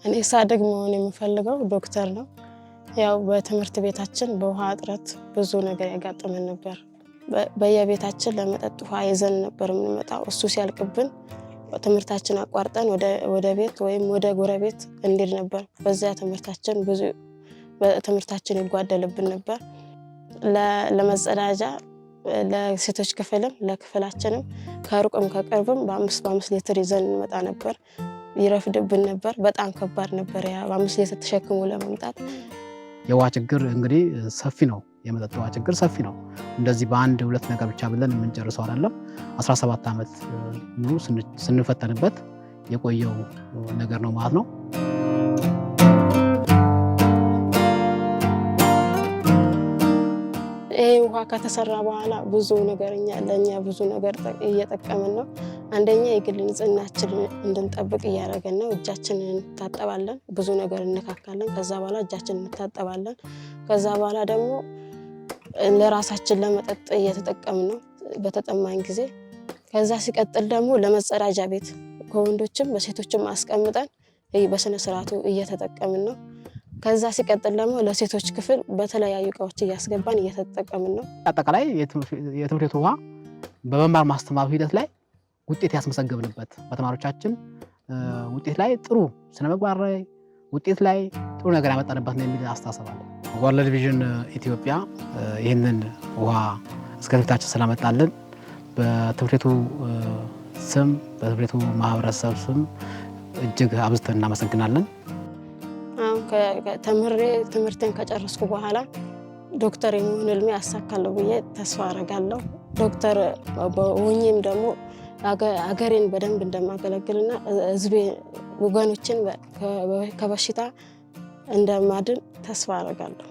እኔ ሳድግ መሆን የምፈልገው ዶክተር ነው። ያው በትምህርት ቤታችን በውሃ እጥረት ብዙ ነገር ያጋጥመን ነበር። በየቤታችን ለመጠጥ ውሃ ይዘን ነበር የምንመጣው። እሱ ሲያልቅብን ትምህርታችን አቋርጠን ወደ ቤት ወይም ወደ ጎረቤት እንሄድ ነበር። በዚያ ትምህርታችን ይጓደልብን ነበር። ለመጸዳጃ ለሴቶች ክፍልም ለክፍላችንም ከሩቅም ከቅርብም በ5 ሊትር ይዘን እንመጣ ነበር። ይረፍድብን ነበር። በጣም ከባድ ነበር ያ በ5 ሊትር ተሸክሞ ለመምጣት። የውሃ ችግር እንግዲህ ሰፊ ነው። የመጠጥ ውሃ ችግር ሰፊ ነው። እንደዚህ በአንድ ሁለት ነገር ብቻ ብለን የምንጨርሰው አይደለም። 17 ዓመት ሙሉ ስንፈተንበት የቆየው ነገር ነው ማለት ነው። ይሄ ውሃ ከተሰራ በኋላ ብዙ ነገርኛ ለኛ ብዙ ነገር እየጠቀመን ነው። አንደኛ የግል ንጽህናችንን እንድንጠብቅ እያደረገን ነው። እጃችንን እንታጠባለን፣ ብዙ ነገር እንነካካለን። ከዛ በኋላ እጃችንን እንታጠባለን። ከዛ በኋላ ደግሞ ለራሳችን ለመጠጥ እየተጠቀምን ነው በተጠማን ጊዜ። ከዛ ሲቀጥል ደግሞ ለመጸዳጃ ቤት ከወንዶችም በሴቶችም አስቀምጠን በስነ ስርዓቱ እየተጠቀምን ነው። ከዛ ሲቀጥል ደግሞ ለሴቶች ክፍል በተለያዩ እቃዎች እያስገባን እየተጠቀምን ነው። አጠቃላይ የትምህርት ቤት ውሃ በመማር ማስተማር ሂደት ላይ ውጤት ያስመሰገብንበት በተማሪዎቻችን ውጤት ላይ ጥሩ ስነምግባር ላይ ውጤት ላይ ጥሩ ነገር ያመጣንበት ነው የሚል አስተሳሰብ አለ። ወርልድ ቪዥን ኢትዮጵያ ይህንን ውሃ እስከ ቤታችን ስላመጣልን በትምህርት ቤቱ ስም በትምህርት ቤቱ ማህበረሰብ ስም እጅግ አብዝተን እናመሰግናለን። ትምህርቴን ከጨረስኩ በኋላ ዶክተር የመሆን ህልሜ አሳካለሁ ብዬ ተስፋ አደርጋለሁ። ዶክተር ሆኜም ደግሞ ሀገሬን በደንብ እንደማገለግልና ህዝቤ ወገኖችን ከበሽታ እንደማድን ተስፋ አደርጋለሁ።